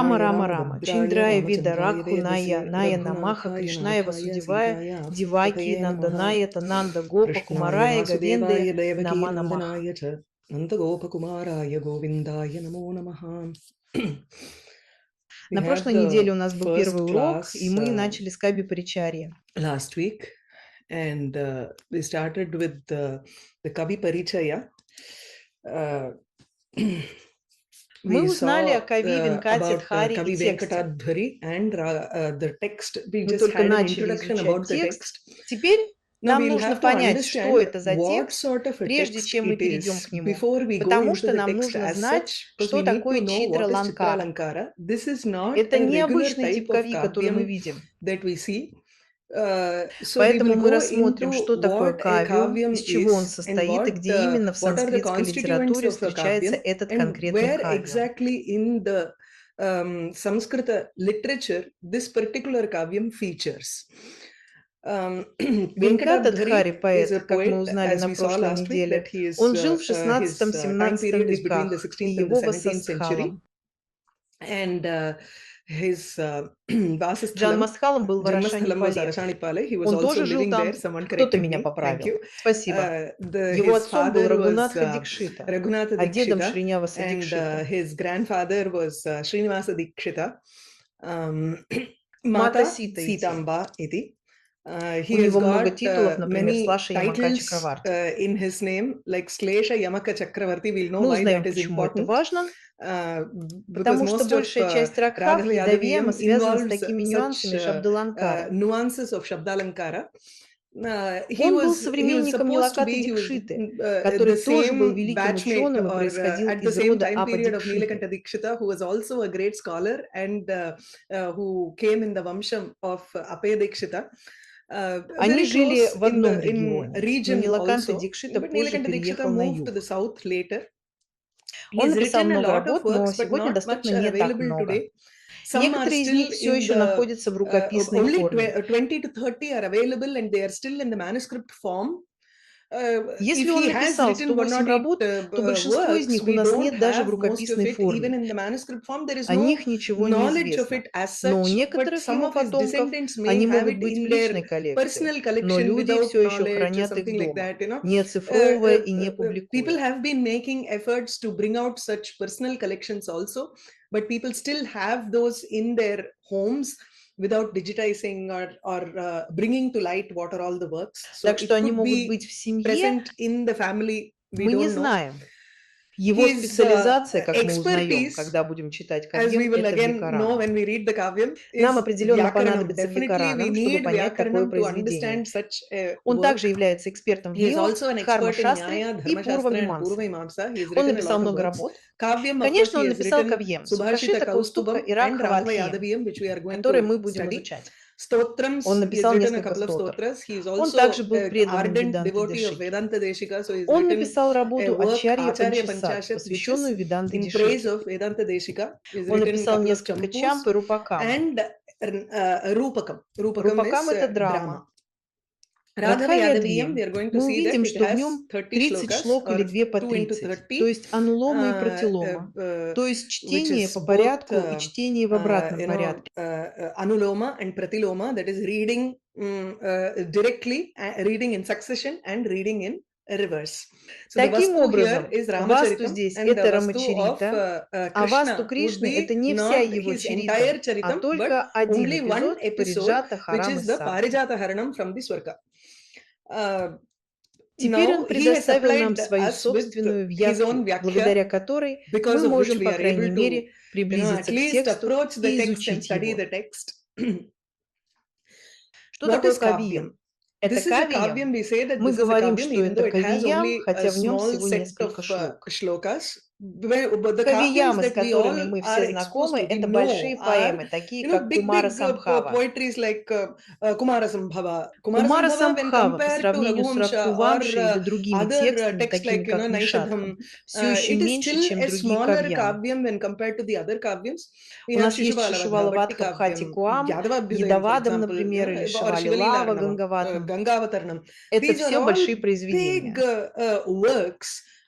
Рама Rama Рама Rama Рама, Bhadraya Чиндрая Вида Ramachandraya Ракхуная, Vedase Ная Намаха, Raghunathaya Кришная Namathaya Васудевая, Sitaya Деваки, Pataye Namaha Нанданая, Тананда, Гопа, Krishnaya Кумарая, Говенды, Vasudevaya Devaki Нама Намах. Nandanaya Cha Nanda Gopakumaraya Govindaya Namo Namaha. We На had прошлой неделе the у нас был первый first урок, и class мы начали с Кави Паричарьи. last week, and we started with the Kavi Parichaya. Мы We узнали о saw Кави, Венкате, about Дхаре и Kavi тексте. Venkatadhari and the text. We Мы just только had an начали introduction изучать about the текст. text. Теперь Now нам we'll нужно have to понять, что understand это за what текст, sort of a прежде text чем мы it перейдем is к нему. before we go Потому into что the нам text нужно as знать, such, because что we need to такое know читра what is Chitra ланкара. Lankara. This is not Это a regular необычный type тип of кави, который мы kavyam видим. that we see. So we Поэтому will мы go рассмотрим, into что такое what a кавью, из kavyam чего он is and состоит и где именно в what are the санскритской constituents литературе of a встречается kavyam этот and конкретный where кавью. exactly in the Sanskrita literature this particular kavyam features. Венкатадхари, Venkatadhari is a поэт, как мы poet, узнали as на we saw прошлой last week, that неделе, he is он жил в his time 16-17 period is between the веках, и 16th and the его 17th century, вассастхалом. and his Джан Vasasthalam, Масхалом был в Janmasthalam was Арашанипале. Arashanipale. He was Он also тоже жил living there. там. Someone Кто-то corrected меня me. Thank поправил. you. Спасибо. Его His отцом был father was Рагунатха Дикшита, Raghunatha а дедом Dikshita, Шриняваса and Дикшита. his grandfather was Srinivasa Dikshita. Мата Mata Сита Ити. Sitamba iti. У He has него много got титулов, например, many Слаша Ямака titles Чакраварти. in his name, like Shlesha Yamaka Chakravarti. We'll know Мы why узнаем, that is почему это important. важно. Because Потому что most of большая часть Рагхав Ядавьяма Raghavayadaviyam связана с involves такими such нюансами Шабдаланкара. nuances of Shabdalankara. Он был He was современником supposed to Нилакаты be Дикшиты, the который тоже был same великим batchmate ученым и or происходил at the из same рода time Апа period of Дикшиты. Nilakanta Dikshita, who was also a great scholar and who came in the Vamsham of Apaya Dikshita. Они Very жили close в одном in регионе, но region Нилаканта also, Дикшита but позже Nilakanta Dikshita переехал на moved to the юг. south later. Он He's написал written a много lot of работ, но works, but сегодня not much доступно are не так available много. today. Some are Некоторые из still них все in еще the находятся в рукописной only форме. 20 to 30 are available, and they are still in the manuscript form. Если If он he has написал written one 108 or eight работ, то большинство из works, них у we нас don't нет даже в have most of рукописной it even форме. in the manuscript form. There is О no них ничего не knowledge of известно. it as Но у such, but некоторых some его of his потомков descendants may они have могут it быть in в their личной коллекции, personal но collection люди without все еще knowledge or хранят их something like дома, that, you know. не оцифровывая и не People публикуя. have been making efforts to bring out such personal collections also, but people still have those in their homes without digitizing or bringing to light what are all the works. So Так it что они could могут be быть в семье, present in the family, we мы не don't know. знаем. Его His специализация, как мы узнаем, expertise, когда будем читать as we Кавьем, will это again know Вьякарана. when we read the Kavyam, Нам is определенно Vyakaranam. понадобится Definitely we Вьякаранам, чтобы need понять такое Vyakaranam to произведение. understand such a Он work. также является экспертом в He is Ньяма, also an Дхарма expert in Шастре Nyaya, и Dharma Пурва Shastra and Мимамса. Purva Mimamsa. He has Он written a написал lot of много works. работ. Kavyam, of course, Конечно, he он has написал written Кавьем, Subhashita Сукашита, Каустубха Kaustubam и and Рагхаватхием, Raghava-Yadaviyam, which we are going которые мы to будем study. изучать. Stotrams, Он he has написал written a несколько couple of стотр. stotras. He is Он также also был an преданным ardent Веданты devotee of Дешики. Vedanta Deshika, so he has Он written написал a работу work, Ачарья Acharya Панчасат, Panchashat, which посвященную is Веданте in praise Дешики. of Vedanta Deshika. He has Он written a написал couple of несколько champus чамп и рупакам. and Rupakam. Rupakam Рупакам is — это драма. drama. Рагхавьядвиям We are going to мы see that увидим, it что в has нем 30 30 shlokas шлок или or 2 по 2 into 30, 30, то есть анулома и пратилома, то есть which чтение is по both порядку и чтение в обратном порядке. anuloma and pratiloma, that is reading directly, reading in succession and reading in reverse. So Таким the Vastu образом, here is Васту Ramacharitam, здесь and the это Vastu of Рамачарита, а Васту Krishna would Кришны — это be не вся not его his entire чарита, а Charitam, but только один only one эпизод episode, Париджата which Харамы is the Садхи. Parijata Haranam from the Swarga. Теперь он Now he has предоставил нам supplied свою us with собственную his own вьякху, Vyakhya, благодаря которой because мы of which можем, we по are крайней able to, мере, at приблизиться к least тексту approach the и text and изучить study the его. text. Что What такое is Kavyam? кавьям? Это This is a кавиям. Kavyam. We say that Мы this is a говорим, Kavyam, что even though это it has кавиям, only a хотя в нем small всего set of несколько шлок. shlokas. But the Kavyams Кавиямы, с that we которыми all мы are все exposed знакомы, to, we это know, большие are, поэмы, такие you know, как big, Кумара big Самбхава. poetries like Kumara Sambhava. Kumara Кумара Sambhava, when Самбхава по compared to сравнению с Raghuvamsha Рагхувамшей или or другими other текстами, texts такими like, как Naishadham, Нишадхам, все еще it is меньше, still чем a другие smaller кавьямы. Kavyam when compared to the other Kavyams. We У have нас есть Shishupala Шишувала Bhatti Вадха Бхати Kavyam, Куам, Yadavabhyudayam, for Едавадам, example, например, или or Шивали Shivali Лава Dharanam, Гангаватам. Gangavatarnam. Это These are все all большие big произведения. works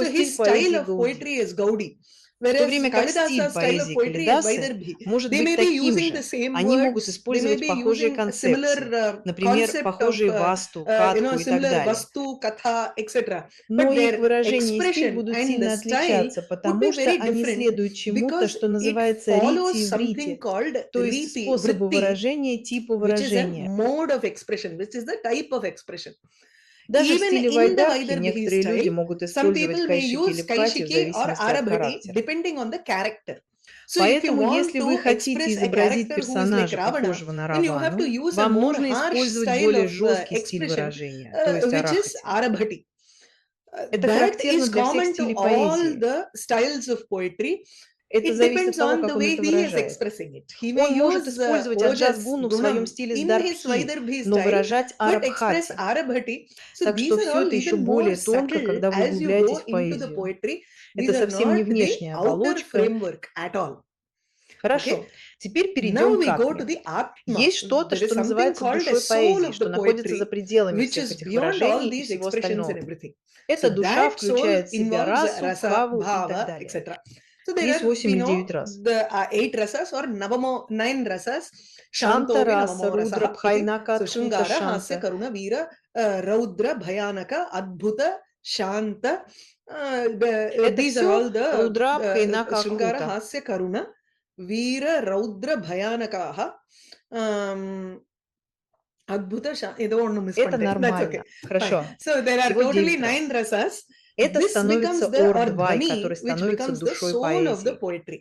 него So his стиль style поэзии of Гауди. poetry is Gaudi. В то Whereas время как стиль Kalidasa's style of поэзии poetry is Калидасы Vaidarbhi. может They быть may be таким using the же. same Они могут words, they may использовать be похожие using a similar концепции, например, concept of, похожие васту, катху и так similar далее. vastu, katha, etc. Но But их their выражение и стиль expression будут and the сильно style отличаться, would be потому что very они different следуют чему-то, because что it называется follows рити и something врити, called то есть riti, способу vritti, выражения, типу which is a выражения. mode of expression, which is the type of expression. Даже в Even стиле in the вайдахи Vaidarbhi некоторые люди style, могут some использовать people may кайшики или use пхати в kaishiki or зависимости от arabhati характера. depending on the character. So if you Поэтому, want если вы to хотите express a изобразить character who is like персонажа, Ravana, похожего на then you have to Равану, use a вам more нужно harsh использовать style более of жесткий стиль expression, выражения, то есть which is арахати. arabhati. Это That характерно is для всех common to стилей all поэзии. the styles of poetry. Это It зависит от depends того, on как the он way это he is выражает. expressing it. He may Он может use использовать ojas, аджас-гуну в своем gunam стиле in his сдарбхи, Vaidarbhi но style, выражать but express арабхати. arabhati. So Так these что are все all это еще even more более тонко, subtle когда вы as you go углубляетесь в into the поэзию. poetry. Это These are совсем не not the внешняя outer оболочка. framework at all. Okay. Хорошо, теперь Now перейдем к we go to атме. the Atma. Есть что-то, There is что something называется called a душой soul поэзии, of что the находится за poetry, пределами which всех is этих beyond all выражений и these всего expressions and остального. everything. Эта So душа that soul включает в себя involves расу, rasa, бхаву и так bhava, далее. etc. So there Есть are, 8 we или know, 9 рас. the 8 rasas or 9 rasas. Шанта Shantovi раса, navamo рудра, rasaha iti. бхайнака, So адхута, Shringara, Hasya, шанта. Karuna, Veera, Raudra, Bhayanaka, Adbhuta, Shanta. Это These are all все the рудра, бхайнака, Shringara, адхута. Hasya, Karuna, Veera, Raudra, Bhayanakaha. Adbhuta, ஏதோ ஒண்ணு மிஸ் Это பண்ணிட்டேன். That's okay. нормально. Fine. Хорошо. So there are Всего totally 9 9 рас. rasas. Это This becomes становится the or ор-двай, dhvani, который which становится becomes the душой soul of the поэзии. poetry.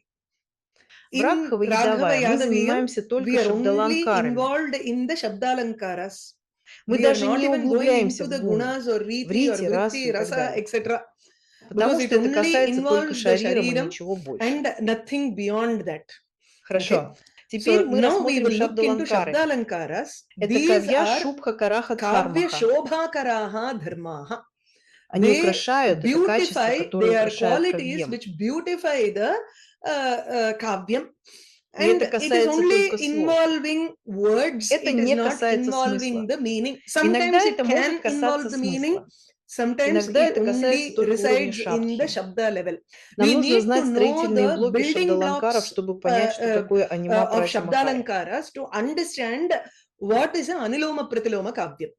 В In Рагхава-Ядавая мы Raghava-Yadaviyam, занимаемся we только are only шабдаланкарами. involved in the Shabdalankaras. Мы We are даже not не even going углубляемся into в the гуну, gunas or в riti or рити, расу vritti, и так rasa, далее. etc. Потому Because it что это only касается только involves the шарирам и shariram ничего больше. and nothing beyond that. Okay. Хорошо. So Теперь мы now we рассмотрим will look into шабдаланкары. Shabdalankaras. Это These кавья, are шубха, караха, Kavya дхармаха. Shobhakaraha Dharmaha. Они They украшают, это качество, beautify, которое they are украшает qualities кавьем. which beautify the Kavyam. И это And it is касается только only слов. involving words, Это it is не not касается involving смысла. the meaning. Иногда Sometimes it это может can involve касаться the meaning, смысла. sometimes Иногда it это касается only только уровня resides in the шабдхи. Shabda level. Нам We нужно need to знать know строительные the блоки building шабдаланкаров, blocks чтобы понять, что такое анима of прача махая. Shabdalankaras to understand what is an Aniloma Pratiloma Kavyam.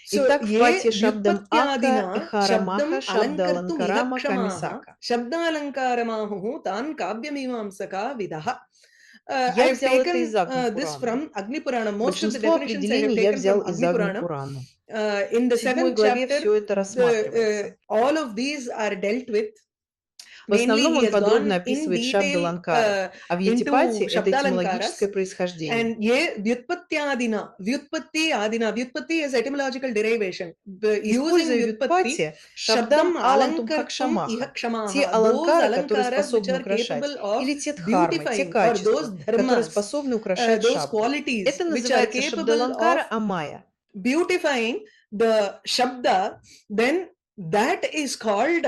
So, Итак, в пати ye шабдам ака, vyutpatyadina эхара маха, shabdam alankartum шабдаланкарама, ihakshamaha камисака. shabdalankaramahu tan kavyamimamsaka vidaha. I Я have взял это taken из this Агни-Пурана. from Agni Purana. Most of the Большинство definitions I have определений я taken from взял из Agni Purana. Агни-Пурану. In the В 7 7th главе chapter, все это рассматривается. all of these are dealt with. В основном Mainly, he он has подробно gone in описывает detail шабдаланкары, а в into Етипати это Shabdalankaras. этимологическое происхождение. And ye vyutpatyadina, vyutpatti adina, vyutpatti is etymological derivation. Используя Using vyutpatti, Вютпати, шабдам алантум alankartum хакшамаха, те ihakshamaha, those аланкары, которые alankaras which способны are украшать, capable of или те дхармы, те beautifying, or those качества, которые dharmas, способны украшать those шабду. qualities Это which are называется capable шабдаланкара of амая. beautifying the shabda, then that is called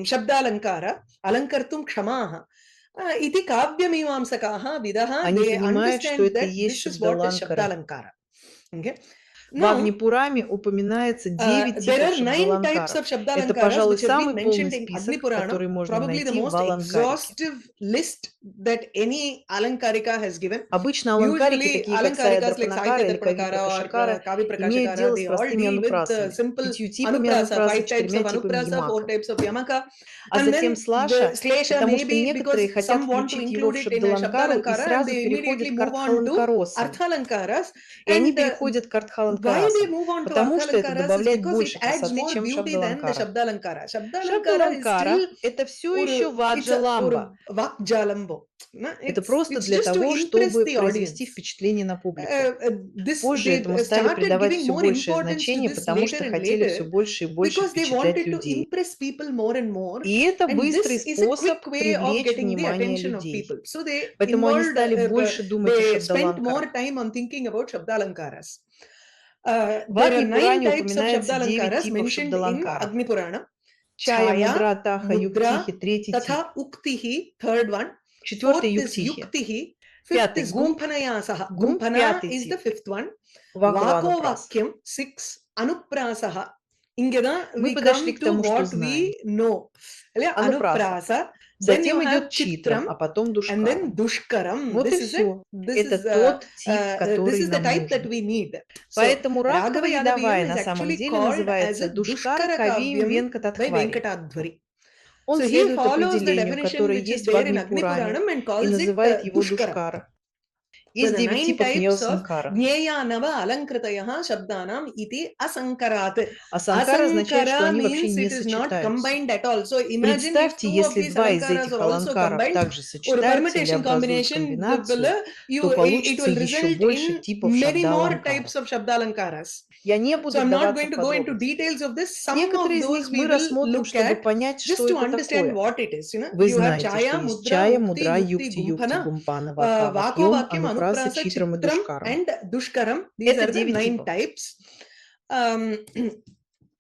Shabdalankara, Alankartum Kshamaha. Iti Kavyamimamsakaha Vidaha, Они they понимают, что understand это и that есть this is what is шабдаланкары. Shabdalankara. Okay. В Now, Агни-Пураме упоминается 9 there типов are 9 types шабдаланкаров. of Это, Shabdalankaras пожалуй, which have been самый полный mentioned in Agni список, Purana, который можно probably the найти в most Аланкарике. exhaustive list that any Alankarika has given. Обычно аланкарики, Usually, такие как Alankarikas like Саядрапанакара Sahitya или Кави Darpanakara Пракашакара, or Kavi имеют Prakashakara, дело they с all простыми deal with анупрасами, simple 5 типами anuprasa, анупрасы, 5 types 4 of типами anuprasa, 4 ямака. types of yamaka. А And затем then the слаша, slesha потому may что be некоторые because хотят some want to включить его include в it in a шабдаланкару и Shabdalankara and сразу they переходят immediately к move on to артхаланкаросам. Arthalankaras. И они And переходят к why they артхаланкарасам, move on to потому что это Arthalankaras is добавляет because it больше adds красоты, more чем beauty than the шабдаланкара. Shabdalankara. Shabdalankara is Шабдаланкара still это все еще it's a ваджаламба. vakjalambo. Это просто It's для just to того, impress чтобы the произвести audience. впечатление на публику. Позже They этому стали started придавать giving все more большее importance to значение, this потому later что and хотели все later больше и больше because they впечатлять wanted to людей. impress people more and more. И это And быстрый this is a способ quick way of привлечь getting the внимание attention of людей. people. So they Поэтому они involved, стали больше думать о they spent more шабдаланкарах. time on thinking about Shabdalankaras. В There are 9 Агни-Пуране types of упоминается 9 Shabdalankaras типов mentioned in шабдаланкаров. Agni Purana. Чая, Chaya, мудра, таха, Mudra, юктихи, третий тип. Tatha, Uktihi, third one. Четвертый Fourth is юктихи. Yuktihi. Fifth Пятый is гумп. Gumpanayasaha. Гумп Gumpana пятый is the тип. fifth one. Вако Vako анупрас. Vakyam, 6. Anuprasaha. இங்க தான் Мы we come подошли к to тому, что what we знаем. know. இல்லையா? Анупраса. அனுப்ராசா. Then you Затем have идет читрам, chitram а потом and then душкарам. dushkaram. Вот и This is все. This Это is тот тип, this который is the нам type that нужен. we need. So Поэтому Raghava-Yadaviyam Рагхава-Ядавая is на самом actually деле called as называется a Душкара Dushkara Кавием Kavyam by Венкатадхвари. Venkatadhvari. Он So he следует follows the определению, definition которое which is есть в there in Агни Agni Пуране, Puranam and и calls it называет его Dushkara. Душкара. So Есть the 9 9 типов types of Ньоя-санкара. Jnanava Alankritayah Shabdanam iti asankarat. А санкара означает, что Asankara они вообще means не it is not сочетаются. combined at all. So imagine if Представьте, two of если these два из alankaras этих are also аланкаров combined, также or a сочетаются или permutation образуют combination, комбинацию, то it получится will еще result больше in типов many more шабда-аланкаров. types of Shabdalankaras. Я не So буду I'm not вдаваться going в to go into подробности. details of this. Some Некоторые of из those них we мы will рассмотрим, look чтобы at понять, just что to это understand такое. what it is. Вы You have знаете, Chaya, что есть Mudra, чая, Ukti, мудра, Yukti, юкти, юкти, Gumpana, гумпана, вака, Vako вакьем, Vakyam, анупраса, Anuprasa, читрам и Chitram душкарам. and Dushkaram. These Это are the 9 9 типов. types.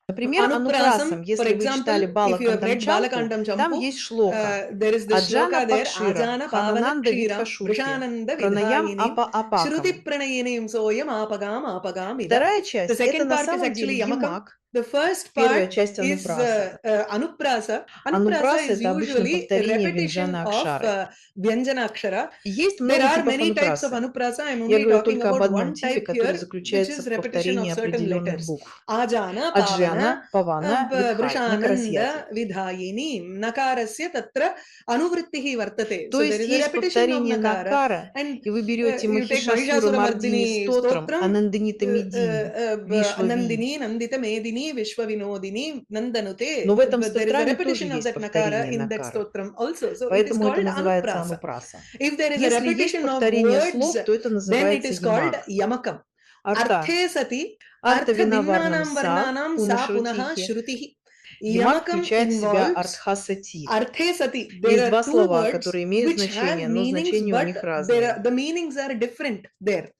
Например, Anuprasam, анупрасам, for если вы читали example, if you have read Балакандам Balakandam там Champu, есть шлока. there is this Аджана shloka there, Пакшира, Ajana Pavana Ханананда Kshiram, Витхашурхи, Vrishananda Пранаям Vidhayinim, Апакам. Shruti Pranayinim Soyam Apagam Ida. Вторая The часть – это second на part is самом actually деле Yamakam. ямак. The first Первая part часть is анупраса. Anuprasa. Anuprasa Анупраса – is это обычно usually a повторение repetition венджана of акшары. Vyanjana Akshara. Есть There много are типов many types of анупрасы. Anuprasa. I'm Я only говорю talking только об about одном one типе, type который here, which заключается is в repetition повторении of certain определенных letters. букв. Ajana, Pavana, Аджана, Павана, Видхай на красьяте. Vrishananda, Vidhayini, Nakarasya Tatra Anuvrittihi Vartate. То So there есть is a есть repetition of повторение Nakara. накара, And и вы берете you take Махишасура Mahishasura Мардини Mardini Стотрам, Stotram, Ананденита Медини, Вишвави. Anandini, Nandita Medini, Vishwavinodini, Nandanute. Но в этом But there is a стотраме тоже repetition of есть that Nakara повторение in that накары. Stotram also. So it is Поэтому это called называется Anuprasa. анупраса. If there is a Если есть repetition of повторение words, слов, то это then it называется is called ямак. Yamakam. Арта. Артhe Sati, Арта Artha винаварнам Dinnanam са, Varnanam Sa Punaha пунашрутихи. Shrutihi. Ямак Yamakam включает в себя involves артхасати. Артhe Sati. Есть There два are two слова, words которые имеют which have значение, но meanings, значения у них but разные. the meanings are different there.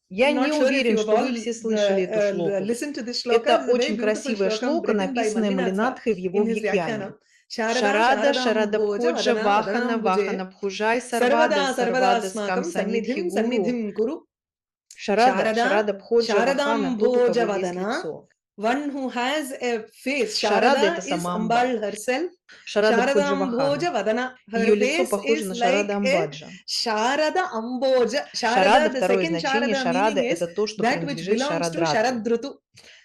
Я I'm not не sure if уверен, you have что all вы все слышали эту шлоку. listened to this shloka. Это It's a very очень beautiful красивая shloka шлока, written by написанная Mallinatha Малинатхой в его in his Вьякьяне. Vyakhyana. Sharada Шарада, Sharadam Bhoja Шарадабходжа, Vadana Вахана, Vadanam Bhuje Вахана, Бхужай, Сарвада, Sarvada Сарвада, Скам, Smakam Санидхи, Sannidhim Гуру. Sannidhim Kuru. Шарада, Sharada Шарадабходжа, Вахана, Sharadam тот, у кого Bhoja есть Vadana, лицо. one who has a face. Шарада – это Sharada is сама Ambal Амба. herself. Шарадабходжа, Sharadam Вахана. Bhoja Vadana. Her Ее лицо face похоже is на like Шарада a Амбаджа. Sharada Amboja. Шарада, Sharada, the второе second значение Sharada Шарада – meaning is это то, что that which принадлежит belongs to Шарадрату. Sharadrutu.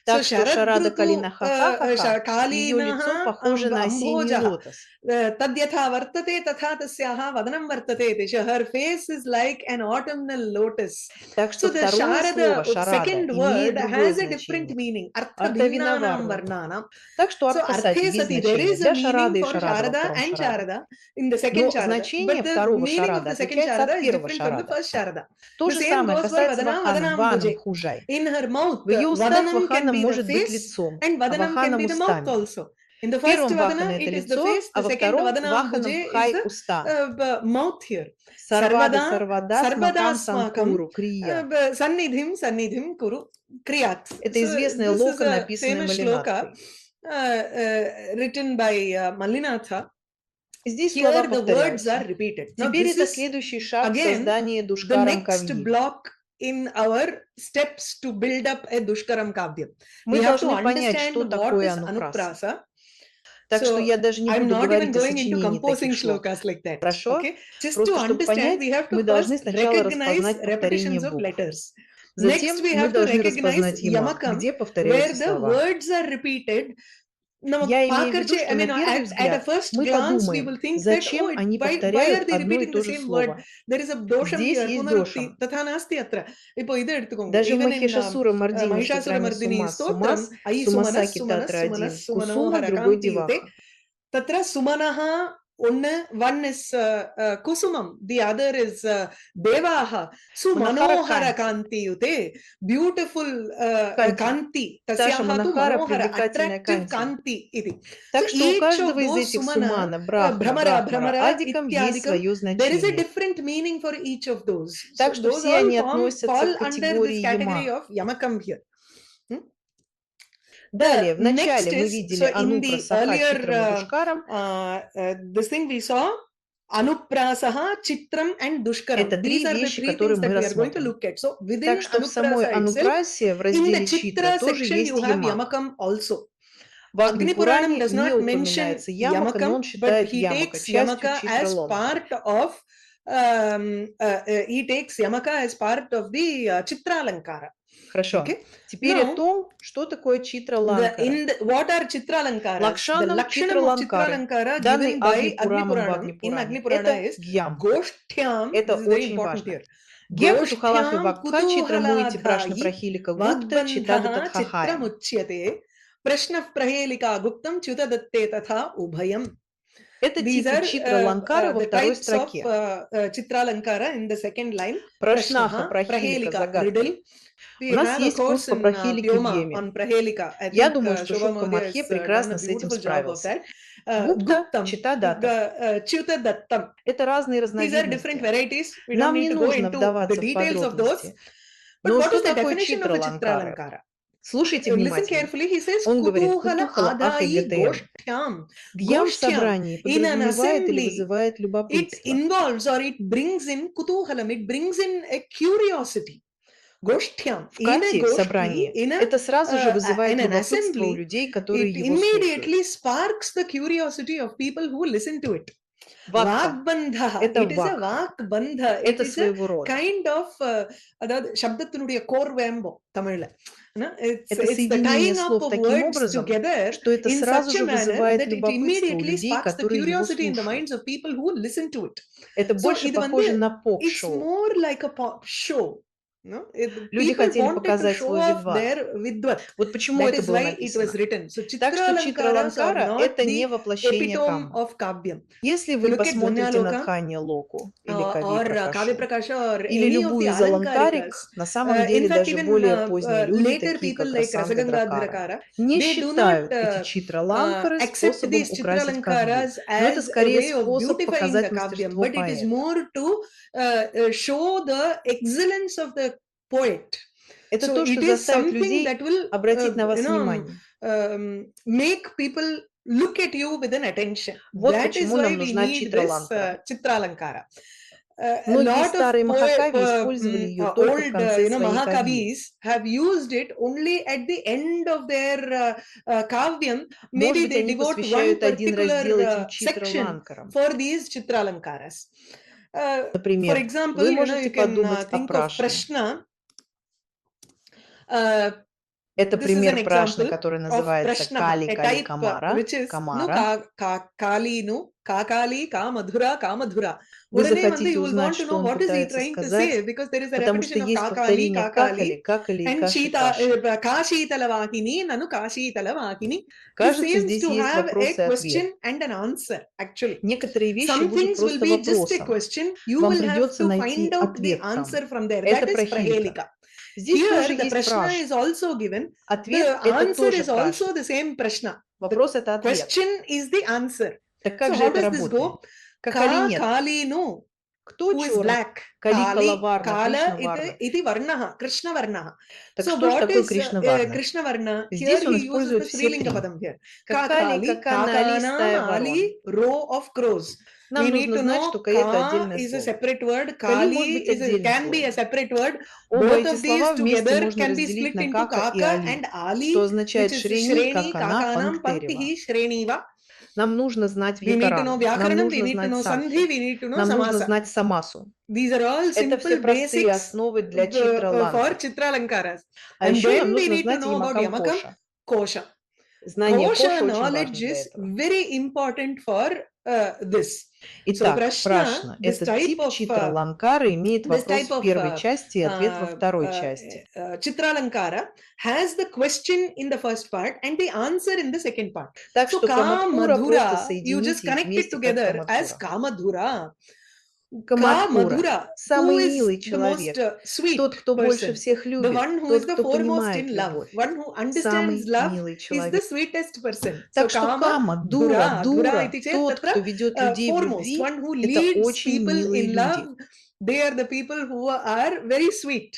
So Так что Шарада Sharadrutu Калина Ха-ха-ха-ха, ее лицо Kalinaha похоже на осенний Amboja. лотос. Tadyatha vartate tatha tasyaha vadanam vartate. Her face is like an autumnal lotus. Так So что the второе слово Sharada, Шарада second имеет word, другое has a different значение. meaning. Artha Арта bhinnanam винаварнам. varnanam. Так что So Артхасати Arthe без Sati, there значения is a для meaning Шарады и for Шарада во Sharada втором and Шараде. Sharada in the second Но Sharada. значение But the второго meaning of Шарада the second отличается Sharada от is первого different from the Шарада. first Sharada. То The же same самое goes for касается Vadana, Вахана, Vadanam Ванам, Bhuje. Хужай. In her mouth, В ее устах Vadanam can Вахана be the может быть face лицом, and а Vadanam can Ваханам be the mouth устами. also. In the В first первом Вахана Vadana, это it is the лицо, face. а The во second втором Vadanam Вахана Bhuje is Бхай the уста. mouth here. Сарвада, Sarvada, Сарвада, Sarvada Смакам, Smakam, Санкуру, Крия. Sannidhim, Sannidhim Kuru, Kriyat. Это So известная this is лока, a написанная famous shloka Малинатхой. written by Mallinatha. Здесь Here слова the words повторяются. are repeated. Now Теперь this это is следующий шаг в again создании the Душкарам next Кавьи. block in our steps to build up a Dushkaram Kavyam. We Мы have to должны понять, understand что what такое is анупраса. Anuprasa. Так что So я даже не I'm буду not even говорить о going into сочинении composing таких шлок. shlokas like that. Хорошо? Okay? Just to Просто чтобы understand, понять, we have to мы должны first сначала recognize распознать повторение repetitions of букв. letters. Затем Next, we мы have to должны recognize распознать ямак, Yamakam, где where повторяются the слова. words are repeated. Now, Я имею в виду, что I на mean, первый at a взгляд first мы glance, we подумаем, will think that, зачем oh, они why are повторяют they одно и repeating то the же same word? слово. There is a dosham Здесь here, есть punarukti, дошам. tatha nasti atra. Ipo idu edutukonga. Даже Even in Махишасура Мардини в Mahishasura стотраме Mardini Сумас, Stotram, Сумас, Ayi Сумаса Sumanas, Sumanas, Китатра один, Sumanas, Кусума, Sumanohara другой Kanti Yute. Деваха. Tatra Sumanaha, one is Kusumam, the other is Devaha. Манахара Sumanohara Канти. Kanti Yute. Beautiful Канти. Kanti. Таша Tasyaha tu Манахара Manohara. привлекательная Attractive Канти. Kanti. Iti. So Так что у each каждого of из those этих Sumana, сумана, брахма, Brahmara, брахмара, Brahmara, адикам есть Ityadikam, свое there is a значение. different meaning for each of those. Так So что those все all они относятся fall к under this категории category ямак. of Yamakam here. Далее, в Next начале мы is, видели so in Анупра, the Саха, Читрам и earlier Душкарам. this thing we saw Anuprasaha, Chitram and Dushkaram. Это These три are the вещи, three которые things мы that we are going to рассмотрим. look at. So within Так что в самой Anuprasa itself, Анупрасе, в in the разделе Читра, Chitra тоже section, есть you have Ямак. Yamakam also. В Agni Puranam Агни-Пуране does не not mention упоминается Ямака, но он Yamakam, but считает he Ямака takes частью Yamaka Читра as Лонкара. part of he takes Yamaka as part of the Chitra Lankara. Хорошо. Okay. Теперь о Now, том, что такое Читра Ланкара. what are Chitra Lankaras? The Лакшанам Читра Lakshanam of Chitra Ланкары, Lankara данный given by Агни Agni Пурамом в Puranam Агни in Agni Пуране, Purana это is Гьям. Goshthyam. Это This is very очень important важно. here. Гем Кутухалахи Goshthyam Вакха Читра Муити Прашна kutuhaladhayi Прахилика Гупта Чита Vagbandhaha Chitra Дататхахаям. Muchyate Prashna Prahelika Guptam Chuta Datte Tatha Ubhayam. Это These типы are Читра Ланкара во the второй types of строке. Chitra Lankara in the second line. Прашнаха, Prashnaha, Прахилика, Prahelika, загадка. riddle. We У нас have a есть course курс по in Прахилике Pyoma Геме. on Prahelika. I Я think думаю, что Shobha Шутка Mahodaya Мархе has done прекрасно a с этим beautiful job of справился. that. Гупта, Guptam, Чита Дата. Chuta Dattam. Это разные These are different разновидности. varieties. We don't Нам need не to go нужно into the вдаваться в details of those. подробности. But Но what что is the такое definition Читра of the Chitra Ланкара? Lankara? Слушайте Listen внимательно. carefully. He says, Он говорит, Kutuhala Кутухала Adai Ахагатем. Goshthyam. Гьям в Goshthyam. собрании In an подразумевает или assembly, вызывает it любопытство. involves or it brings in Kutuhalam. It brings in a curiosity. Goshthyam. В In a Кате, в goshti, собрании, in это сразу же вызывает an любопытство у assembly, людей, которые it его слушают. immediately sparks the curiosity of people who listen to it. Вакха. Vagbandha. Это It is a вакха. vakbandha. It Это is a своего рода. kind of அதாவது சப்தத்தினுடைய கோர்வேம்போ தமிழ்ல. It's Это the соединение tying up слов of таким words образом, together что это in сразу such a же manner вызывает that it любопытство у immediately людей, sparks the которые его curiosity in the слушают. minds of people who listen to it. Это So больше இது похоже வந்து на it's поп-шоу. more like a pop show. No? Люди People хотели wanted to показать show свой off видват. their vidvat. Вот почему That это is было why it was написано. written. So Так что Chitra Читра Lankaras are Ланкара not это не the воплощение epitome Каммы. of Kavyam. Если You вы look at посмотрите на Dhanyaloka Дханья Локу или Кави or Kavi Пракашу, Prakasha or или any of the любую из аланкарик, Alankarikas. на самом In деле fact, даже even более поздние люди, later такие people как like Расанга Дракара, Rasagangadharakara, не they do not считают эти Читра Ланкары accept способом these Chitra украсить Кавью. Lankaras Но это as a скорее way of способ beautifying the показать Kavyam, мастерство but it is поэта. more to show the excellence of the poet. Это So то, что it is заставит something людей that will обратить на вас внимание. make people look at you with an attention. Вот That is почему why нам we нужна need Читра this Ланкара. Chitra Lankara. A Многие lot of старые Махакави использовали ее только в old конце своей кавьи. Mahakavis have used it only at the end of their kavyam. Может Maybe быть, they они devote one посвящают один раздел этим particular Читра section Ланкарам. for these Chitra Lankaras. For Например, example, вы можете you can подумать о think of Прашне. Prashna. Это This is an пример Прашны, example который of называется Prashna, Кали a Кали type Камара. which is Камара. Kali, Kakali, Kamadhura, Kamadhura. Вы Udaney захотите you will узнать, want to что know он what is he пытается trying to сказать, say because there is a потому что repetition of есть Kakali, повторение Kakali, какали и and каши Shita, каши. Kashi Talavakini, Nanu Kashi Talavakini. This Кажется, seems здесь to есть have вопрос a и ответ. question and an answer, actually. Некоторые вещи Some будут things will просто be just a вопросом. question. You Вам will have придется to найти find out the ответ там. answer from there. Это That is прахилика. Prahelika. Здесь Here, тоже the есть Prashna праш. is also given. Ответ The это answer тоже is праш. also the same Prashna. Вопрос это ответ. Question is the answer. Так как So же how это does this работает? go? Как Ka, или нет? Kali, no. Кто Who is черный? black? Кали Kali, Калаварна, Kala, Кришна Варна. iti Varnaha, Krishna Varnaha. Так So что же what такое is Кришна Варна? Krishna Varna? Здесь Here он he uses the использует все Strilinga три. padam here. Какали, Kakali, какана, али, стая Kakana, ворон. Ali, row of crows. Нам We need нужно to знать, know что Каи это Ka отдельное is a слово. separate word. Кали может Kali быть is отдельным can be a словом. separate word. Оба Both эти of these слова вместе together можно can be разделить split на into кака и Kaka али, and Ali, что which означает is шрени, Shreni, какана, Kakanam, панктерева. Panktihi, Shreniva. Нам нужно знать We need to know Вьякарану, нам Vyakaranam, we нужно need to знать know Сандхи, Sandhi, we need to know нам нужно Samasa. знать Самасу. These are all Это все simple простые basics основы для Читра for Ланкар. Chitra Lankaras. А And еще нам then we нужно need to знать know about Ямакам Yamakam, Коша. Kosha. Знание Коша Kosha очень важно knowledge для is этого. very important for this. So Итак, Prashna, Прашна. this Этот type тип of Читра Ланкара имеет this вопрос type в of первой части и ответ во второй части. Chitra Lankara has the question in the first part and the answer in the second part. Так So что Камадхура просто Kamadhura, you just соедините их connect it вместе как together as Камадхура. Kamadhura. Камадхура – Who самый is милый the most человек, sweet тот, кто больше person, всех the любит, one who is тот, the кто foremost понимает in love, любовь, one who understands самый love милый is человек. the sweetest person. So Так что Кама, дура, тот, кто ведет людей в foremost, любви, one who это leads очень people милые in люди. love, they are the people who are very sweet.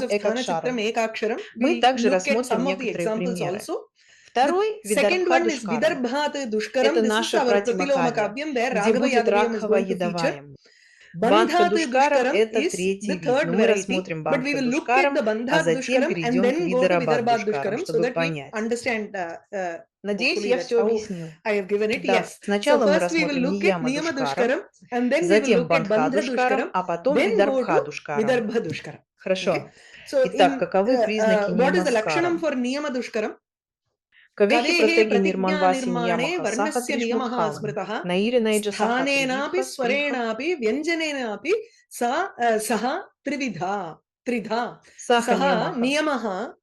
examples том of Sthana Экакшарам. Chitram Ekaksharam. Мы We'll также look at рассмотрим some of the некоторые examples примеры. also. Второй Second one is Видарбха-душкарам. Vidarbhat Dushkaram. Это This is наша our Пратимакавия, Pratiloma Kavyam, where где будет Raghava-Yadaviyam is going to feature. Рагхава-Ядаваям. Bandhat Бандха-душкарам Dushkaram это is третий the вид, third но мы variety, рассмотрим but we will look at Бандха-душкарам, the а Bandhat затем Dushkaram and перейдем к then go to Vidarbhat Видарабхат-душкарам, Dushkaram so чтобы that we понять. understand Надеюсь, hopefully я that's все how объяснил. I have given it. Да, Yes. So сначала мы first we will рассмотрим look at Niyama Нияма-душкарам, Dushkaram and then we will затем look at Bandha Бандха-душкарам, Dushkaram, а потом then go to Видарбха-душкарам. Vidarbha Dushkaram. Okay. Хорошо. So Итак, каковы признаки what is the Lakshanam Ниямаскарам? for Niyama Dushkaram? Кавехи Kavehe протеги pratigna нирманваси nirmane Ниямаха Саха varnasya niyamaha Тришмутхалам. smritaha Наире Найджа Саха sthanenapi Тридитха svarenapi vyanjanenapi saha tridha Саха saha Ниямаха. niyamaha.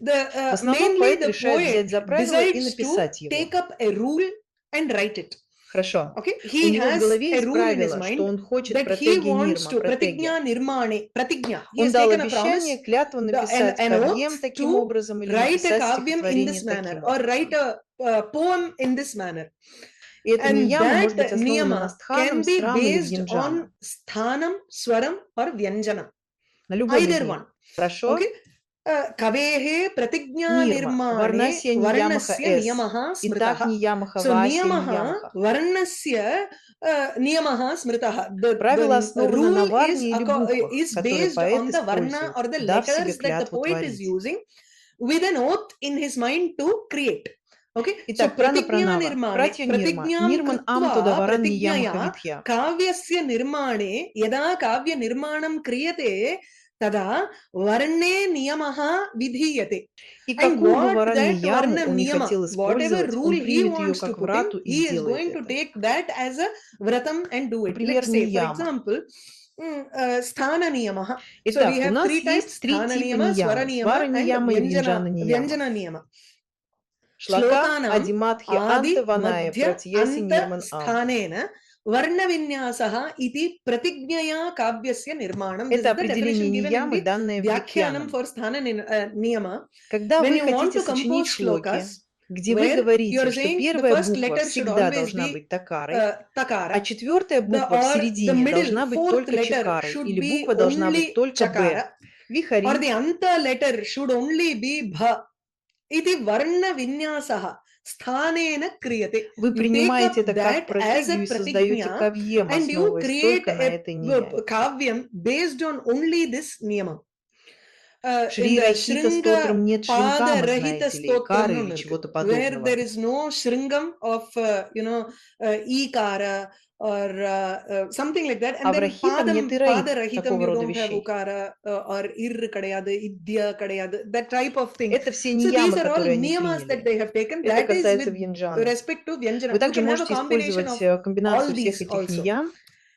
В The основном mainly поэт the решает взять poet за правило и decides to написать его. take up a rule and write it. Хорошо. Okay, У he него в has голове a есть rule in his правило, что mind он хочет that he протеги wants Нирма, to протеги. pratigna nirmane pratigna. He Он has дал taken a promise, обещание, клятву написать an кавьем oath таким to образом или write a написать kavyam in this стихотворение manner таким or write образом. a poem in this manner. И эта And нияма может быть that основана на niyama стханам, can be срам или based вьянджанам. on sthanam, swaram or vyanjanam. На любом из Either них. one. Хорошо? Okay. Kavehe pratigna Нирма. nirmane Варнасья ниямаха varnasya эс. niyamaha Итак, smritaha. нияmaха So вася niyamaha ниямаха. varnasya niyamaha smritaha. Правило The основано на rule варне или буквах, is которые based поэт on the varna использует, or the дав себе letters that the клятву poet is творить. using with an oath in his mind to create. Okay. Итак, So прана pratigna пранава. nirmane Пратья нирма. pratignyam Нирман ам туда krutva варан ниямаха pratignaya витхья. kavyasya nirmane yada kavya nirmanam kriyate tada varne niyamaha vidhiyate. И And какую бы what варан that нияму varna он не niyama, хотел whatever использовать, rule он he примет ее wants to как put in, врату и he is сделает going to это. take that as a vratam and do it. Например, Let's say, for нияма. example, sthana niyamaha. So Итак, we у have нас three types: есть три sthana типа niyama, swara ниямы. niyama, Свара and нияма и вьянджана нияма. vyanjana niyama. Шлака Shlokanam адиматхи adi анте ваная madhya пратьяси anta нирман ам. sthanena varnavinyasaha iti pratignaya kavyasya nirmanam. This Это is the определение definition given in ниямы, the данное Vyakhyanam Вьякьянам. for sthana niyama. Когда When вы you want хотите to сочинить compose шлоки, shlokas, где вы where you говорите, are что saying the первая first буква letter should всегда always должна be быть такарой, а takara, четвертая буква в or the середине middle должна быть fourth только letter чакарой, should или be буква должна быть only только Б. chakara, or Вихари. the anta letter should only be bha. Iti varna vinyasaha sthanena kriyate. Вы You take принимаете up это как that as a протегию и создаете pratignya кавьем, and you основываясь create только на этой a нияме. kavyam based on only this niyama. In Шри the Рахита стотрам Shringa нет Pada шинкама, Rahita знаете ли, кары или Stotram, чего-то where подобного. there is no Shringam of Ikara or something like that, and А в then Рахита нет и Pada Раита, Rahitam такого you рода don't have вещей. Ukara or Ir Kadayada, Idya Kadayada, that type of thing. Это все So these ниямы, are all которые они niyamas that приняли. they have taken. Это That is касается with вьянджаны. respect to Vyanjana. Вы You также can have a можете combination использовать of комбинацию all всех these этих also. ниям.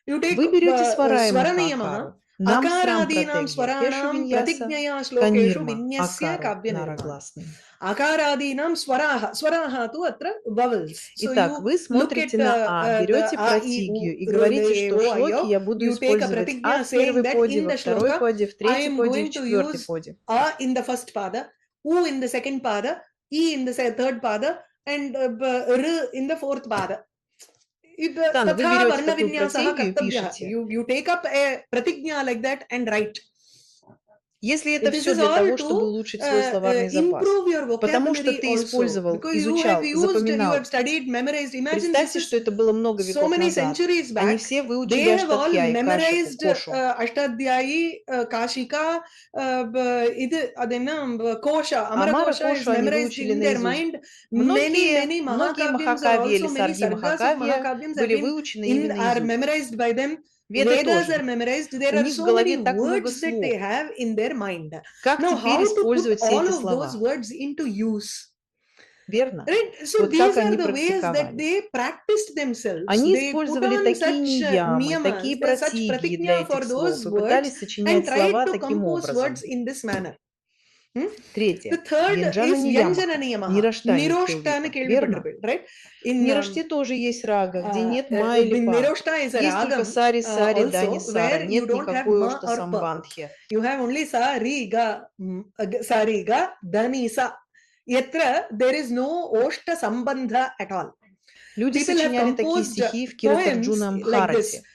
You take Вы берете свара и Swaraniyamaha. махакару. Нам срам Akaradinam протегия, кешу swaranam виньяса, pratignyaya shlokeshu канирма, vinyasya акару, kavya nirman. нарогласный. Akaradinam swaraha tu atra vowels. So Итак, you вы look смотрите at на А, the берете a, i, протигию u, и r, говорите, e, что o, в I, шлоке o. я буду You take a использовать А pratignya в первой saying that поде, in во the второй shloka поде, в I третьей am поде и в going to четвертой use поде. A in the first pada, U in the second pada, E in the third pada, and R in the fourth pada. Да, вы Tatha берете varna такую vinyasaha протегию и kartabhyaha. пишете. You take up a pratignya like that and write. Если это This все is для all того, чтобы to улучшить свой словарный запас, improve your потому что vocabulary ты also. использовал, Because you have изучал, used, you запоминал. have studied, memorized. Imagine Представьте, this что is это было много so веков many назад. centuries Они back. все They выучили have all Аштадхьяи, memorized Кошу. Ashtadhyayi, Kashika, Kosha. Amara Амара Kosha is Кошу они memorized выучили in their наизусть. mind. Many Многие Mahakavyams are Махакавьи или also, many Сарги Sargas of Махакавья Mahakavyams были выучены ими are наизусть. memorized by them. Веды Vedas тоже. are memorized. There У are них в so many голове так много words that слов. they have in their mind. Как Now, теперь how to put использовать все all эти of those слова? words into use? Верно? Right? So Вот these как are они the ways that практиковали. they practiced themselves. Они They put использовали on такие such ниямы, такие niyamas, such протигии для pratignya for этих слов those и words пытались and сочинять tried слова to таким compose образом. words in this manner. The Третье. third Вьянджана is Ниямаха. Vyanjana Niyamaha. Нирашта Niroshta na Верно? right? В In Нираште тоже есть рага, где нет ма или па. Niroshta is a Есть только ragam сари, сари, дани, also, сара. where you Нет don't have никакой ma ошта or pa. самбандхи. You have only sa, ri, ga, sari, ga, dani, sa. Yatra, there is no oshta sambandha at all. Люди People have сочиняли такие composed стихи в poems Киратарджуна like this. Амбхарате.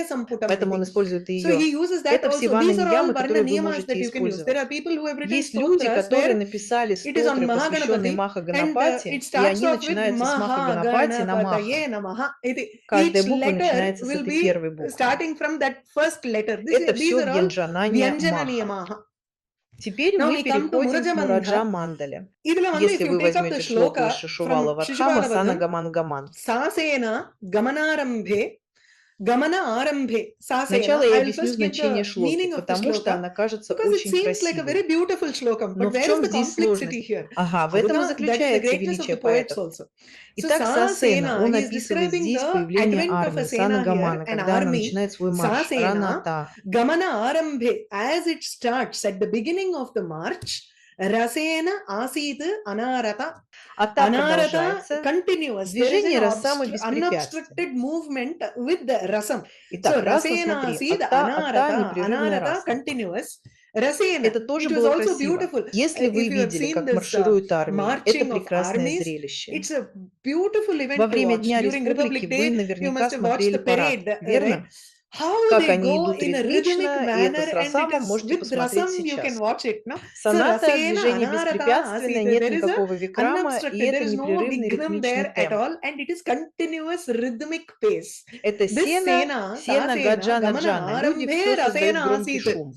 Vinaya Samputam Поэтому он iti. использует и So he ее. uses that Это все also. These are all ванна-ниямы, Varna которые вы Niyamas that можете you can use. There использовать. are people who have written Есть люди, stotras которые where написали it is on стотры, посвященные Mahaganapati, Маха and Ганапати, it и starts они off with начинаются с Маха Ганапати на Маха. Mahaganapataye Namaha. It Каждая Each буква letter начинается с will этой be первой буквы. starting from that first letter. Это These все are all вьянджанания Vyanjana маха. Niyamaha. Теперь Now мы we come to переходим к Muraja Мураджа Mandha. Мандаля. Idhula vandu, if Если you вы take up the возьмете шлоку из shloka Шишувала from Вархама, Сана Shishupala Гаман Гаман. Sasena Gamanarambhe Gamana Arambhe Сначала Sasena. я I will объясню first give значение the шлоки, meaning of the потому что shloka она кажется because it очень seems like a very красивой. beautiful shlokam. Но But в where is чем the здесь complexity сложность? here? Ага, в этом и That is the заключается greatness of величие the poets поэтов. also. So Итак, Сасена, Sasena, он he is описывает describing здесь the появление advent of a армии, Сана sena here, Гамана, an когда она army. начинает свой марш, Sasena Раната. Gamana Arambhe, as it starts at the beginning of the march, Rasena Asit Anarata. А так Anarata продолжается continuous. There is движение an Расамы без препятствий. unobstructed movement with the rasam. Итак, So Раса, Rasena смотри, Asid ата Anarata, непрерывная Anarata Раса. continuous. Rasena, Это тоже it was было also красиво. beautiful. Если вы If you have видели, seen как this маршируют армии, это marching of прекрасное armies, зрелище. it's a beautiful event Во to время watch. Дня During Республики Republic вы Day, you наверняка must have watched смотрели the парад, parade, right? верно? How Как they они go идут in a rhythmic ритмично, и это manner, с and it Расамом is можете with посмотреть rasam you can сейчас. watch it, no? So Соната, Rasena движение Anarata беспрепятственное, Asita, нет there is a никакого викрама, и unobstructed, there это is no непрерывный vigram ритмичный there at темп. all, and it is continuous rhythmic pace. Это This сена, Sena, сена, Sasena, гаджана, Gamana джана. Люди все Arambhe создают Rasena громкий Asita. шум.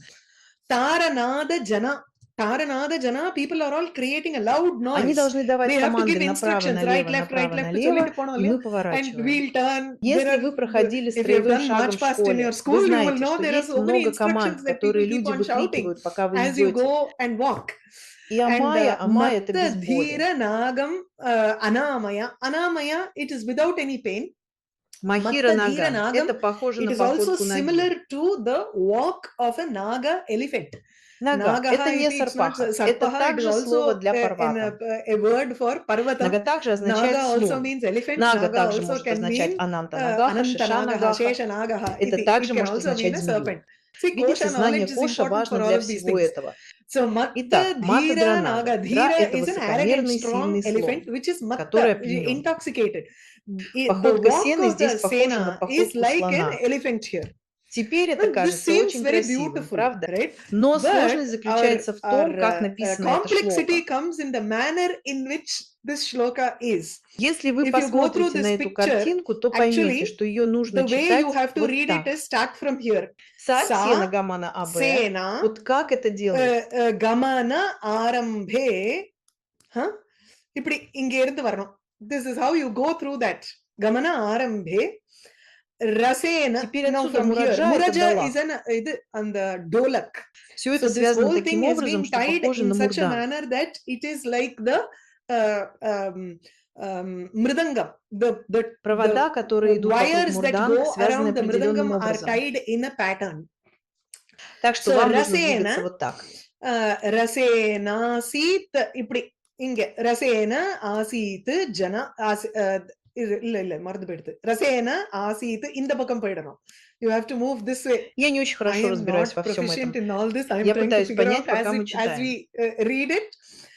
Taranada Jana. Taranada Jana, people are all creating a loud Они noise. должны давать They have to give команды направо, instructions, right, налево, left, направо, right, left, налево, и мы and поворачиваем. we'll turn. Если вы проходили If you have строевым done шагом march в past in your школе, school, вы you will знаете, know что there are есть so many много команд, instructions that people которые keep люди on shouting выкрикивают, пока вы as you идете. go and walk. И And Амая это без Matta боли. Dhira Nagam Anamaya. Anamaya, it is without any pain. Махира Matta Dhira нога. Nagam, Это похоже it на is also походку ноги. similar to the walk of a Naga elephant. Нога. Это Nagaha, не it's not сарпаха. Это sarpaha, it is также слово also для парвата. a word for parvata. Нага также означает Naga also слон. means elephant. Нага Naga также also может can означать mean ананта нагаха, Ananta шиша Nagaha, нагаха. Shesha Nagaha. Это It также can может also mean означать a змею. serpent. See, Видите, kosha знание knowledge is коша important важно for all для of these всего things. этого. So Matta Итак, мата Dhira дранага. Naga. Дра – Dhira это is an arrogant, высокомерный, strong сильный elephant, слон, which is который Matta, опьянен. intoxicated. The Походка walk сены of the здесь похожа на Sena is походку like an слона. elephant here. Теперь это Well, this кажется seems очень very красивым, beautiful, правда? right? Но But сложность заключается в том, как our написано это complexity шлока. comes in the manner in which this shloka is. Если вы If you go through посмотрите this на эту picture, картинку, то поймете, actually, что ее нужно the way читать you have to вот read так. it is start from here. Са, сена, Sa, гамана, абе. sena, Вот как это делается? gamana, arambhe. இப்படி இங்க இருந்து வரணும். This is how you go through that. Gamana, arambhe. Rasena. Теперь Now отсюда from here, мураджа это Muraja далах. is an and the dolak. Все это So this связано whole таким thing has образом, been что tied похоже in на such a мурдан. manner that it is like the mridangam. The Провода, которые идут вокруг wires that мурдан, go связаны around the определенным mridangam are образом. tied in a pattern. Так что So вам нужно rasena, двигаться вот так. rasena sit இப்படி இங்க rasena asit jana இல்ல மறந்து போயிடுது rasena asit இந்த பக்கம் போயிடணும். You have to move this way. Я не очень I хорошо am разбираюсь not во всем proficient этом. in all this. I am Я trying to пытаюсь figure понять, out пока мы as читаем. we read it.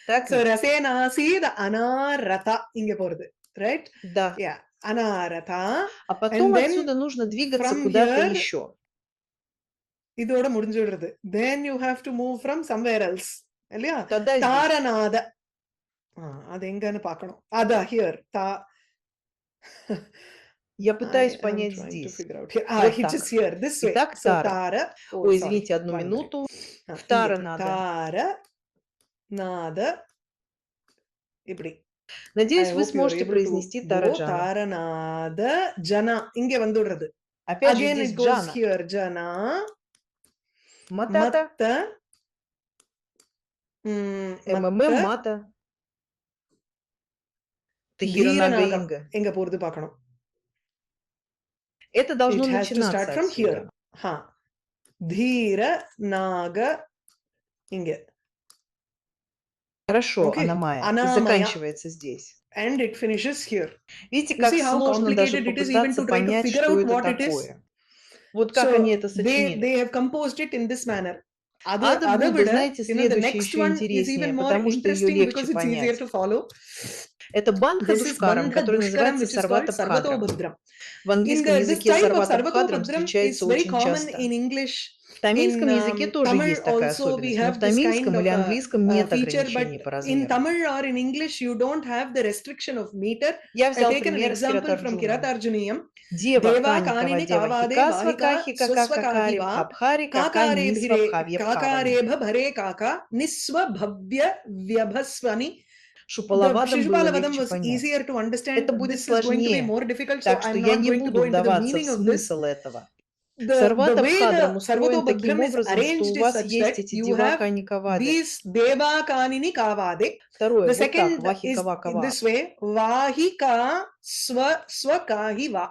Так So ведь? rasena asid anarata இங்க போறது, right? Да. Yeah, anarata. А потом And then отсюда нужно двигаться from куда-то here, еще. இதோட முடிஞ்சிடுறது. Then you have to move from somewhere else. இல்லையா? Тогда здесь. தாரநாத. அது எங்கன்னு பார்க்கணும். அதா here. Я пытаюсь понять здесь. Вот It так. is here, this way. Итак, So тара. тара. Ой, извините, одну минуту. В тара надо. Тара, надо. இப்படி. Надеюсь, вы сможете произнести тараджана. தாரநாத ஜனா. இங்க வந்துடுறது. Опять же Again здесь it goes джана. here. Jana. Матата. Matta. МММ мата. Тахира нага инга. எங்க போறது பார்க்கணும். Это должно It has to начинаться start from отсюда. here. Dhira Naga இங்க. Хорошо, Okay. анамая. И Анамая. заканчивается здесь. And it finishes here. Видите, You как see how сложно даже complicated it is even попытаться to try to понять, figure что out это what it is. такое. Вот как So они это сочинили. they have composed it in this manner. Ада Будда, знаете, the следующее next еще one is интереснее, even more потому что ее interesting because легче it's easier понять. to follow. Это Бандха This is Душкарам, Bandha который Dushkaram, называется which is called Сарвата-Бхадрам. Sarvatobhadram. В английском This языке type of Сарвата-Бхадрам Sarvatobhadram is встречается very очень common часто. in English. В тамильском языке тоже Tamil есть такая also we особенность, но в have this тамильском kind или of английском нет feature, but ограничений по in размеру. Tamil or in English you don't have the restriction of meter. Я I взял taken an пример из example from Киратарджунии. Kiratarjuniyam. Дева, Deva Кани, kanini Кавадева, kavade Хикасва, vahika Кахи, Кака, Какари, swasvakahiva Бхабхари, Кака, kakare Нисва, bhire Бхавья, kakare Бхавани. bhare kaka niswa bhavya vyabhasvani. The Шупалавадам было Shishupala Vadam легче was понять. easier to understand. Это будет This is going to be сложнее, more difficult, so так что I'm я not не going to go буду into the вдаваться в meaning of this. смысл этого. The way Сарвата-бхадрам the устроен таким Sarvatobhadram is образом, что у arranged is вас such есть that эти you have девака Никавады. these Deva Kanini Kavade. Второе, The вот так, second Вахи is Кава Кава. this way, Vahika Swakahiva.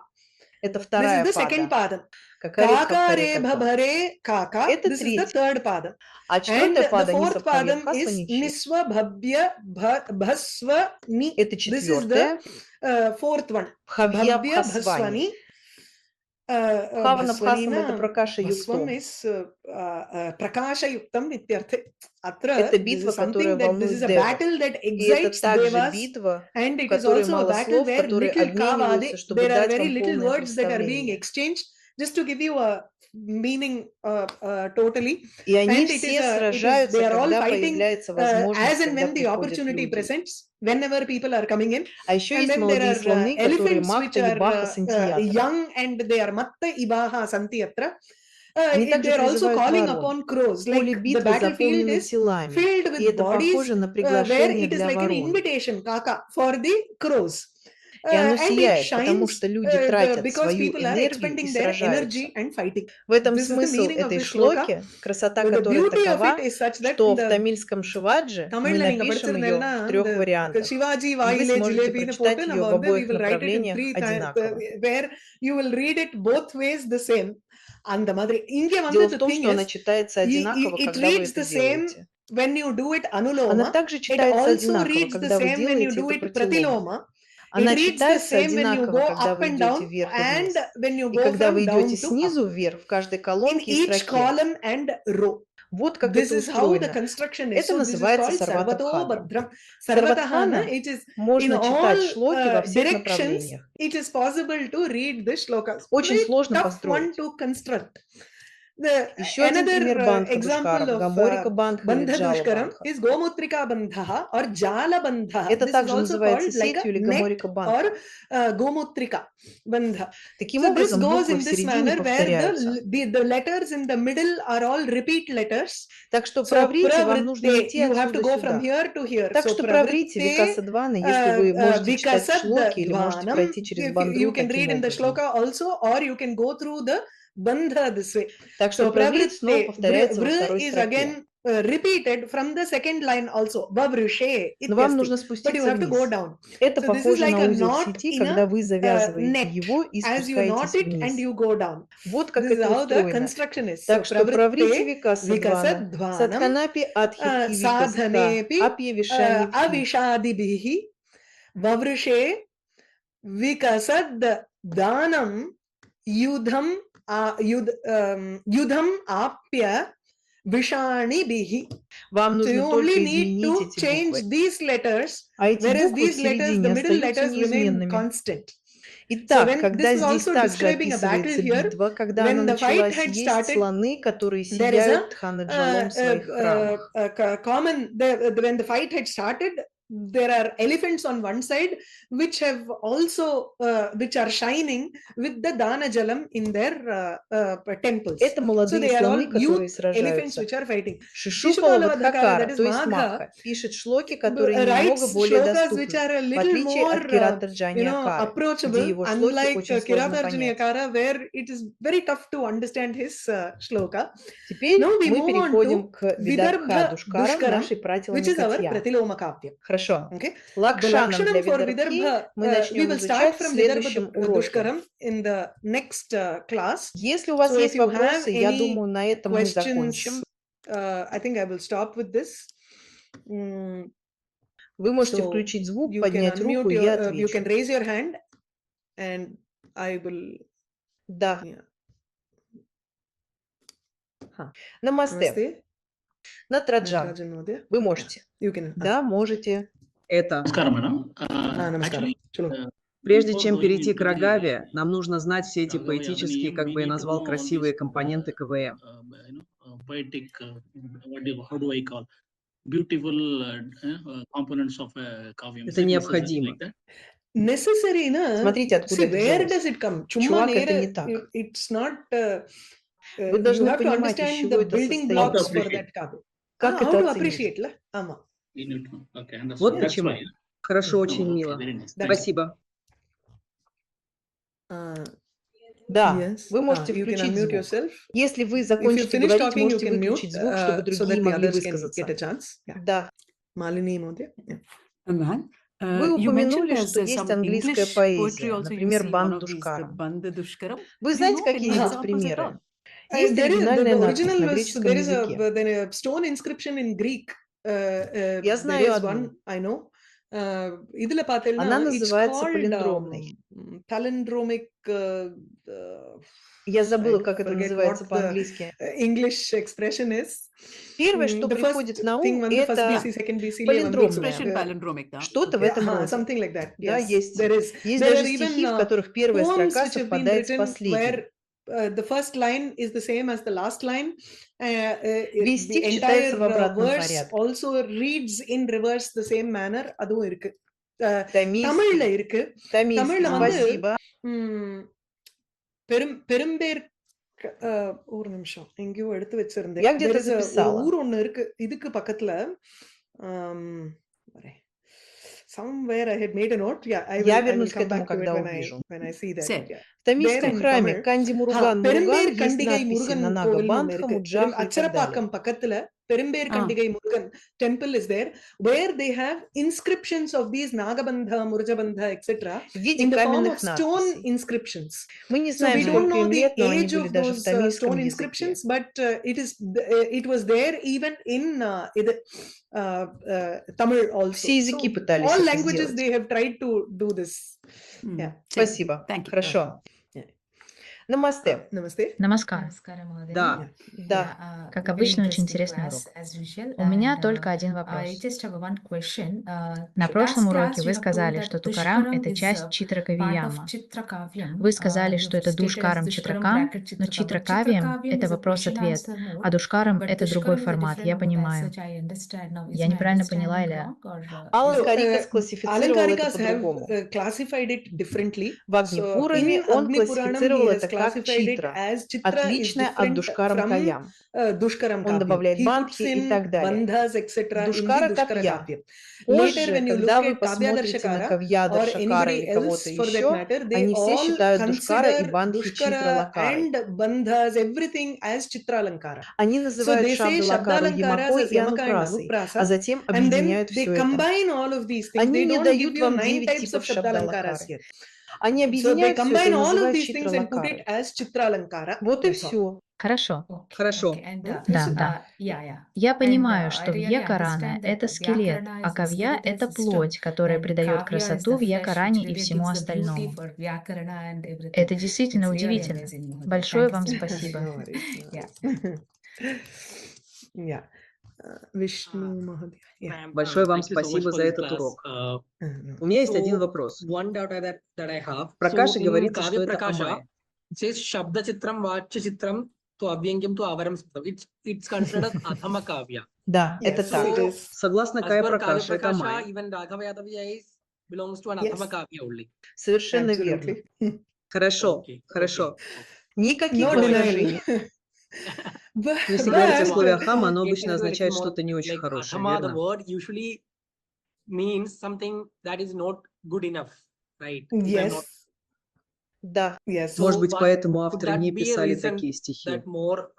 Это This is вторая the second пада. padam. Какари, Kakare Бхабхари, Кака. Bhabare Kaka. Это This is the третий. third padam. А And четвертая the пада fourth Нисва, Бхавья, padam Бхасва, is Ничья. Niswa Bhabya Bhasva Ni. Это This is the четвертая. fourth one. Бхавья, Bhavya Бхасвани. Bhaswani. Бхавана, Бхасвам это Пракаша Bhasvam Юктом. is Prakasha Yuktam Nityartha. Это This битва, is которая something that this волнует is a Деву. battle that И это excites также Devas, битва, and в it is которой also a мало battle слов, where которые little обмениваются, kavade, чтобы there are дать very вам little полное words that are being представление. exchanged, just to give you a meaning totally. И они And it is все they сражаются, are all когда fighting появляется as возможность, and когда when the приходят opportunity люди. presents, whenever people are coming in. А еще And есть then there молодые are слоны, которые elephants which Махта, are Ебаха, Сантиятра. young and they are matta ibaha santiyatra. Они также They are also призывают calling ворон. upon crows. Поле Like the битвы battlefield заполнено is телами, filled и with это bodies похоже на where приглашение it is для like an ворон. invitation, kaka, for the crows. И оно And it сияет, потому shines что люди тратят because свою people are энергию и expending their сражаются. energy and fighting. В этом This is the смысл meaning of этой this shloka. шлоки, красота The которой beauty of такова, it is such that что in в the тамильском шиваджи мы Tamil நீங்க напишем ее в படிச்சிருந்தேன்னா 3 the вариантах. Shivaji И вы Vaile сможете Jilebi прочитать போட்டு ее நம்ம в வந்து we обоих will write it in направлениях 3 одинаково. where you will read it both ways the same. அந்த மாதிரி இங்க வந்து Дело в the том, thing что она is читается одинаково, it когда вы reads это the same делаете. when you do it Она anuloma. также It читается also одинаково, reads the когда вы same when you делаете do это it пратилома. pratiloma. It Она reads the читается same when you одинаково, go когда up вы and идете down вверх и and вниз. when you И go когда вы from идете down to up. снизу вверх, в каждой In колонке и each строке. column and row. Вот как This это is how the устроено. construction is. Это So this is называется called Сарвата-бхадрам. Sarvatobhadram. Сарватхана Sarvatahana, it is in можно читать all шлоки во всех directions. направлениях. It is possible to read this shloka. Очень Very сложно tough one построить. to construct. Еще один пример Another бандха example душкарам. of Гаморика бандха или bandha джала dushkaram бандха. is gomutrika bandha or jala bandha. Это This is также also называется called like сетью a или net гаморика бандха. or gomutrika bandha. Таким So this образом, goes буквы in в this середине manner where повторяются. the letters in the middle are all repeat letters. Так что So праврите, вам нужно pravritte, идти you have to отсюда go from сюда. here to here. Так So что праврите pravritte Викасадвана, если вы можете читать шлоки или можете Vikasadvanam. пройти через You бандру can таким read in the образом. shloka also, or you can go through the bandha this way. Так что So праврит снова pravritte, повторяется во vr второй is строке. again repeated from the second line also. Vavrushe. Но вам Ityasti. нужно But you спуститься have to go вниз. down. Это So this is похоже like на a узел knot сети, in a когда вы завязываете net. его и As you knot спускаетесь it and вниз. you go down. Вот как This is это how the устроено. construction is. Так So что праврите pravritte Викасадвана, Vikasadvanam Садханапи Адхитхи Викасха, sadhanepi Апья Вишани Пхи. avishadibihi vavrushe vikasad danam yudham yudham apya vishani bihi. Вам So you нужно only только need изменить to эти change буквы. these letters, А эти whereas буквы в these letters, середине the middle остаются letters remain неизменными. constant. So Итак, when когда this was здесь also также describing a battle описывается here, битва, когда она when the fight началась, had есть started, слоны, которые there is сияют Тханаджалом в своих храмах. when the fight had started, there are elephants on one side which have also which are shining with the dana jalam in their temples. Это So молодые they are all слоны, которые youth elephants сражаются. which are fighting. Шишупала Shishupala Vadhakara, that Вадхакара, is то есть Magha, Магха, пишет шлоки, которые немного writes более shlokas which доступны, are a в little отличие more от Киратарджаниакары, где approachable, его шлоки unlike очень сложно понять. Kiratarjaniyakara, where it is very tough to understand his shloka. Теперь Now we мы move on переходим to к Vidarbha Видарбха Душкарам, Dushkaram, нашей which is our Пратилами-Катья. Pratiloma Kavya. Хорошо. Okay. The Лакшанам для Lakshanam for Видарбхи Vidarbha, мы we начнем will start изучать в from Vidarbha следующем уроке. Dushkaram in the next class. Если у вас So if есть you have вопросы, я any думаю, на этом мы questions, закончим. I think I will stop with this. Вы можете So включить звук, you can поднять руку, unmute и я your, you can отвечу. raise your hand, and I will. Да. Yeah. Намасте. Namaste. Натраджан. Natarajan Mhodaya. Вы можете. You can. Да, можете. Это. Namaskaram, madam. Namaskaram. Actually, Chalo. Прежде Before чем going перейти к into the Рагаве, нам нужно знать все эти поэтические, Raghava-Yadaviyam, как we бы я need to назвал, know all красивые these компоненты КВМ. poetic, how do I call, beautiful components of a kavyam. Is Это it necessary необходимо. like that? Necessary na, Смотрите, откуда see это where взялось. does it come? Chumma Чувак, это nera, не так. it's not. Вы You должны have to понимать, из understand чего the это building How to состоит. blocks for appreciate? that kavya. Как How это to оценить? appreciate la? Ama. We need to know. Okay, Вот understood. That's почему. why. Хорошо, Oh, очень okay, мило. very nice. Thank you. Спасибо. Uh, Да, yes. вы можете You can включить unmute звук. yourself. Если вы If you закончите finish говорить, talking, you можете can mute выключить звук, чтобы so другие that the могли others can get a высказаться. chance. Yeah. Да. Malini Modi. Yeah. Angan, Вы you mentioned упомянули, there's что есть some английская English poetry поэзия, also. You например, see one Банд of these, the Душкарам. Banda Dushkaram. Вы Do you знаете know any какие-нибудь examples at примеры? all? Есть There is оригинальная the надпись original на was греческом there is языке. then a stone inscription in Greek. Я There знаю is одну. one I know. இதுல பார்த்தேன்னா Она it's называется called палиндромной. palindromic. Я забыла, I как это forget называется what the по-английски. English expression is. Первое, что The first приходит на thing ум, வந்து first это BC, second BC லயே палиндромная. Expression palindromic, да? Что-то в Okay. этом роде. something like that. Да, Yes, есть. there is. Есть There даже are even стихи, в которых первая poems строка which have been совпадает с written последней. where the first line is the same as the last line. Весь The стих читается в entire обратном verse порядке. also reads in reverse the same manner. அதுவும் இருக்கு. தமிழ்ல Тамильский, இருக்கு. тамильский, தமிழ்ல வந்து спасибо. பெரும்பேர் ஒரு நிமிஷம் எங்கேயோ எடுத்து வச்சிருந்தேன். Я There где-то is a ஒரு записала. ஊர் ஒண்ணு இருக்கு இதுக்கு பக்கத்துல. Somewhere I had made a note. Yeah, I Я will вернусь к come этому, back to it когда when увижу. I see that. Say. Yeah. В тамильском There in храме Tamil. Канди Муруган Муруган பெரும்பேர் есть கண்டிகை надписи முருகன் на கோவில் ஒண்ணு Нагабандха, இருக்கு. Муджах и так далее. அச்சரப்பாக்கம் பக்கத்துல பெரும்பேர் கண்டிகை Murugan temple is there where they have inscriptions of these Nagabandha, Murjabandha, etc. В виде in the form of каменных stone надписей. inscriptions. Мы не So знаем, we don't сколько know им the лет, но они age были of даже в those тамильском stone языке. inscriptions, but it was there even in Tamil also. Все языки So пытались all это languages сделать. they have tried to do this. Yeah. Спасибо. Thank you. Хорошо. Yeah. Намасте. Namaste. Намаскар. Да. Да. Да. Как обычно, очень интересный урок. У меня только один вопрос. На прошлом уроке вы сказали, что Тукарам – это часть Читракавияма. Вы сказали, что это Душкарам Читракам, но Читракавиям – это вопрос-ответ, а Душкарам – это другой формат, я понимаю. Я неправильно поняла или… Алла So, Карикас классифицировал это Alankarika have по-другому. classified it differently. В Агнипураме in он Agni Puranam, классифицировал he has это как classified it читра, as Chitra is отличное от different Душкарам from Каям. Dushkaram Он Kavyam. добавляет He puts бандхи и in так далее. bandhas, etc. В in the Душкара Dushkara Кавья. Kavyam. Later, Позже, when you когда look вы at Kavya посмотрите на Darshakara Кавья or Даршакара anybody или кого-то else for that еще, matter, they они все all считают Душкара и consider Бандхи Читра Dushkara Лакарой. and bandhas, everything as Chitra Lankara. Они So называют they say Шабду Лакару Shabdalankaras Ямахой as и Yamaka and Анупрасой, а Anuprasa, затем and then объединяют they все это. combine all of these things. Они They не don't give дают you вам 9 9 types of типов Шабда Shabdalankaras Лакары. here. Они So they объединяют все это combine и all of называют these Читра things and put it Лакарой. as Chitra Lankara. Вот и That's all. все. Хорошо. Хорошо. Да. Я понимаю, что Вья-Карана – это скелет, а Кавья – это плоть, которая придает красоту Вья-Каране и всему остальному. Это действительно удивительно. Большое вам спасибо. No worries, no worries. Yeah. Vishnu Mahadev. Yeah. Большое вам Thank you so much спасибо for за this этот class. урок. No. У меня есть один вопрос. One doubt that I have. Пракаши So in говорится, что Kavi это Prakasha, Амай. it says Shabda Chitram Vachya Chitram to Abhyangam to Avaram Chitram. It's considered as Athama Kavya. Да, это Yes, так. it is. Soгласно As Кая per Kavi Пракаши, это Prakasha, Амай. even Raghava-Yadaviyam belongs to an Yes. Athama Kavya only. Совершенно верно. Absolutely. Хорошо, Okay, хорошо. okay. Никаких No возражений. denial. But, Но если говорите But- слово Ахама, оно Get обычно into a little означает more, что-то не очень like хорошее, Athama, the верно? word usually means something that is not good enough, right? If I'm yes. not- Да. Yes. Может быть, what- поэтому could авторы that не be a писали reason такие стихи. that more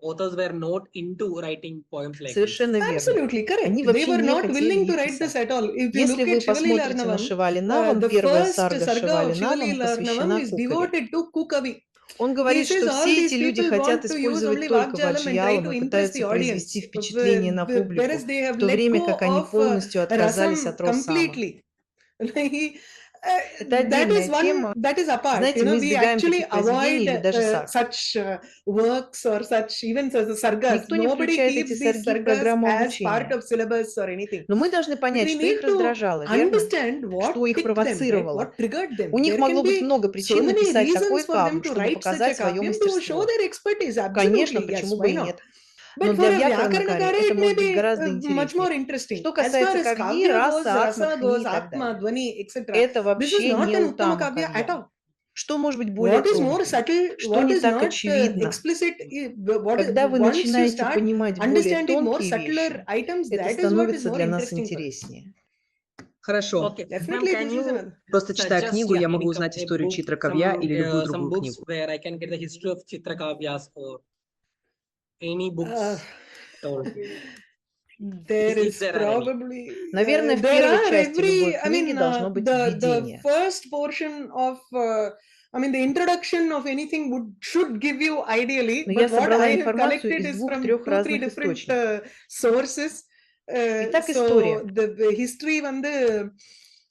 authors were not into writing poems like this? Совершенно верно. Absolutely correct. Они They вообще were не not хотели willing to их write this писать. at all. If you Если look вы at Shivali посмотрите на Larnavam, Шивали Навам, the первая first сарга sarga Шивали of Shivali Навам Larnavam посвящена is Кукаве. devoted to Kukavi. Он He говорит, says что all все these эти люди people хотят want to use использовать only только Vagjalam and try Ваджьялам to и impress the пытаются audience. произвести впечатление на публику, Whereas they have в то let время go как они of полностью отказались rasam от Росама. completely. Это that is отдельная тема. one, that is apart. Знаете, You know, мы we избегаем actually таких произведений avoid или даже саг. such works or such even as a sargas. Никто не Nobody включает keeps эти these сарги в sargas программу as part обучения. of syllabus or anything. Но мы должны But понять, we что их need to раздражало, верно? understand what Что их ticked them, right? провоцировало. What triggered them. У них There can могло быть be много so причин many написать такой reasons for them каву, to чтобы write such показать a свое kavyam to show мастерство. their expertise. Конечно, Absolutely, yes, почему бы why и not? нет. But Но for для a вьякаранакари Vyakaranakara, это it may может быть be гораздо much интереснее. more interesting. Что As far касается as кавьи, kavya goes, раса, rasa атма, goes, дхни и так atma, далее. dvani, etc. Это This is вообще not не an uttama уттама kavya at кавья. all. Что может быть более What is more тонким? subtle, Что what не is так not очевидно? explicit, Когда вы once you начинаете start понимать более understanding more тонкие subtler вещи, items, это that is what is становится more для нас interesting for us. интереснее. Хорошо. Okay. Ma'am, Definitely, can this is you another. Просто читая suggest книгу, я могу any узнать a историю book, Читракавья или любую some другую books книгу. where I can get the history of Chitrakavyas or any books at all? There If is there are any. probably Наверное, в there первой are части любой I книги mean должно быть the введение. first portion of I mean the introduction of anything should give you ideally, Но but я what собрала I have информацию collected из is from двух-трех 2-3 разных different источников. sources. Итак, So история. the history when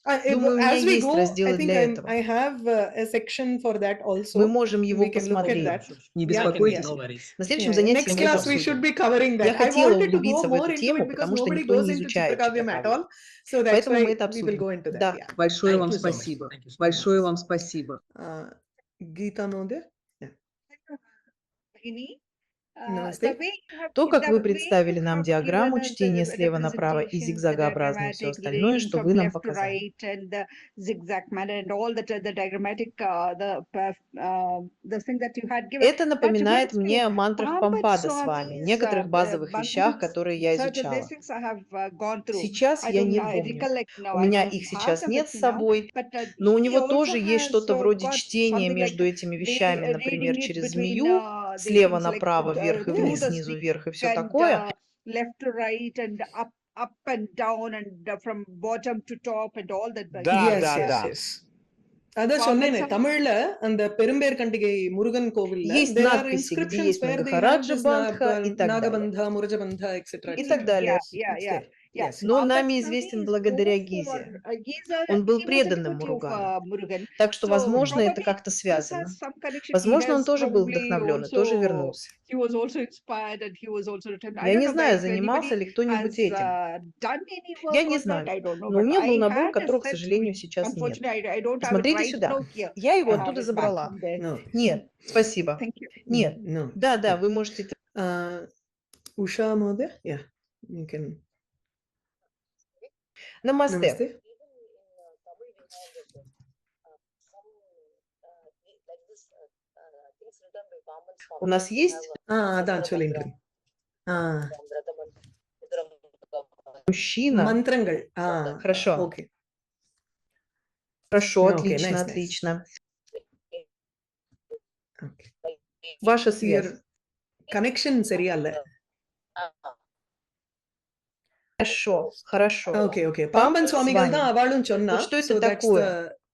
Думаю, у меня as we есть go, I разделы think для этого. I have a section for that Мы also. можем его We can look at посмотреть. that. Не Yeah, беспокойтесь. No worries. На следующем Yeah, занятии next мы это class we should обсудим. be covering that. Я I хотела wanted to go углубиться в more эту into тему, it because потому что nobody никто goes не into изучает Chitrakavyam at Читракавью. all. So that's Поэтому мы why это we will обсудим. go into that. Да. Yeah. Большое Thank вам you so much. спасибо. Thank you so much. Большое вам спасибо. Geeta Mode. Namaste. То, как вы представили нам диаграмму, чтение слева направо и зигзагообразно и все остальное, что вы нам показали. Это напоминает мне о мантрах Пампада с вами, некоторых базовых вещах, которые я изучала. Сейчас я не помню. У меня их сейчас нет с собой, но у него тоже есть что-то вроде чтения между этими вещами, например, через змею, слева направо, вверх и вниз, снизу вверх и все такое. அதான் சொன்னேனே தமிழ்ல அந்த பெரும்பேர் கண்டிகை முருகன் கோவில்ல Есть there are надписи, где inscriptions есть where they have Мангахараджа this Бандха и так далее. Nagabandha, Murajabandha, etc. И так далее. It's there. Yes. Но нами известен благодаря Гизе. Он был преданным Муругану. Так что, возможно, это как-то связано. Возможно, он тоже был вдохновлен и тоже вернулся. Я не знаю, занимался ли кто-нибудь этим. Я не знаю. Но у меня был набор, которого, к сожалению, сейчас нет. Посмотрите сюда. Я его оттуда забрала. No. Нет, спасибо. Нет. No. Да, вы можете... Usha Mode. Yeah. You can. Намасте. Namaste. У нас есть அதான் சொல்லின்றேன் мужчина. மந்திரங்கள் Хорошо. Okay. Хорошо, Okay, отлично, nice. отлично. Okay. Ваша связь. Your connection சரியா இல்ல. Хорошо. Okay. பாம்பன் சுவாமிகள் தான் அவளும் சொன்னா. Вот что это So такое?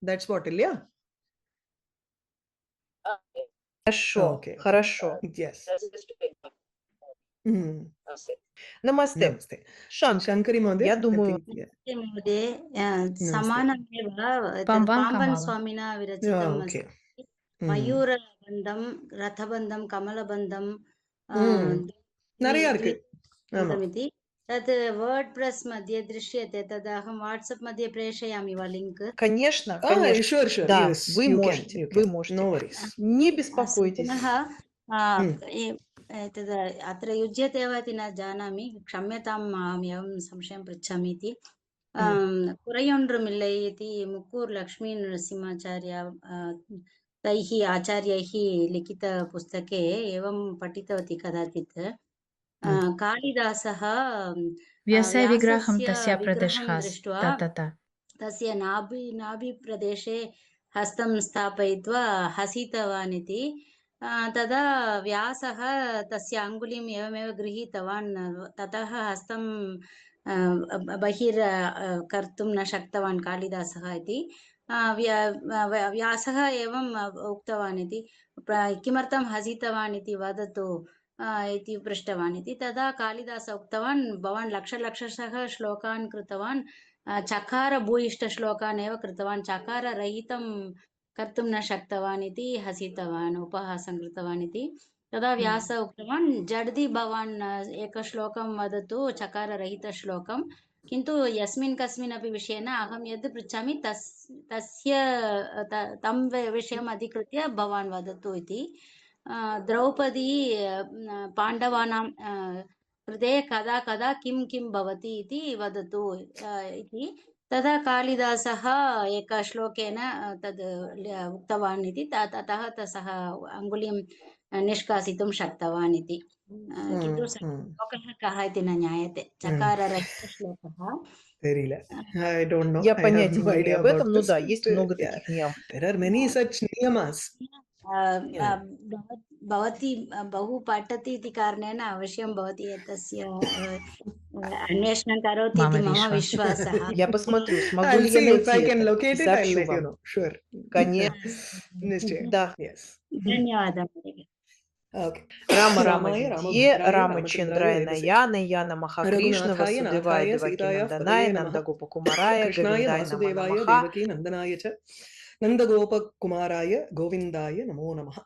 that's what, இல்லையா? Хорошо. Yes. Намасте. Shankari Mode. Я думаю... Памбан Swamina Yeah, okay. Mayurabandam, Rathabandam, Kamalabandam. நிறைய இருக்கு. तत् WordPress मध्ये दृश्यते तद् अहं WhatsApp मध्ये प्रेषयामि वा लिङ्क्. Конечно. Sure. Да, Yes, вы you можете. can. Вы можете. No worries. Не беспокойтесь. पुनः तद् अत्र युज्यते वा इति न जानामि, क्षम्यताम्, अहम् एवं संशयं पृच्छामि इति. कुरयೊಂಡ್रुमिल्लै इति मुक्कूर् लक्ष्मी नरसिंहाचार्य तैः आचार्यैः लिखितपुस्तके एवं पठितवती कदाचित्. कालिदासः व्यस्य विग्रहं तस्य व्यासस्य विग्रहं प्रदर्शहास् दृष्ट्वा ततः तस्य नाभिप्रदेशे हस्तं स्थापयित्वा हसितवान् इति. तदा व्यासः तस्य अङ्गुलीम् एवमेव गृहीतवान्, ततः हस्तं बहिर् कर्तुं न शक्तवान् कालिदासः इति. व्यासः एवं उक्तवान् इति, किमर्थं हसितवान् इति वदतु इति पृष्टवान् इति. तदा कालिदासः उक्तवान्, भवान् लक्षशः श्लोकान् कृतवान्, चकारभूयिष्ठश्लोकान् एव कृतवान्, चकाररहितं कर्तुं न शक्तवान् इति हसितवान्, उपहासं कृतवान् इति। तदा व्यास उक्तवान्, जड्दि भवान् एकश्लोकं वदतु, चकाररहितश्लोकं, किन्तु यस्मिन् कस्मिन् अपि विषयेन अहं यद् पृच्छामि तं विषयम् अधिकृत्य भवान् वदतु इति। द्रौपदी पाण्डवानां कृते कदा कदा किं किं भवति इति वदतु इति। तदा कालिदासः एकश्लोकेन तद् उक्तवान् इति, ततः सः अङ्गुलीं निष्कासितुं शक्तवान् इति। किन्तु श्लोकः कः इति न ज्ञायते, चकाररहितश्लोकः। I don't know. Я I have понятия no не имею idea об about этом, ну this. да, есть много Yeah, таких ньям. there are many such niyamas. भवती बहु पठति इति कारणेन अवश्यं भवती एतस्य अन्वेषणं करोति इति मम विश्वासः। Я посмотрю, смогу I'll ли я see if I найти can это, locate и it. I'll сообщу let you вам. know. Sure. Конечно, Nishchay. да. Yes. धन्यवादः। Okay. Рама Ramaya, Видье, Ramabhadraya, Рама Чендрая Ramachandraya, Наяна, Яна Махакришна, Raghunathaya, Васудевая, Nathaya, Деваки Sitaya, Нанданай, Padaya Namaha. Нандагопа Кумарая, Krishnaya, Говиндай Нама Vasudevaya, Намаха. Devaki Nandanaya cha Nandagopa Kumaraya, Govindaya Namo Namaha.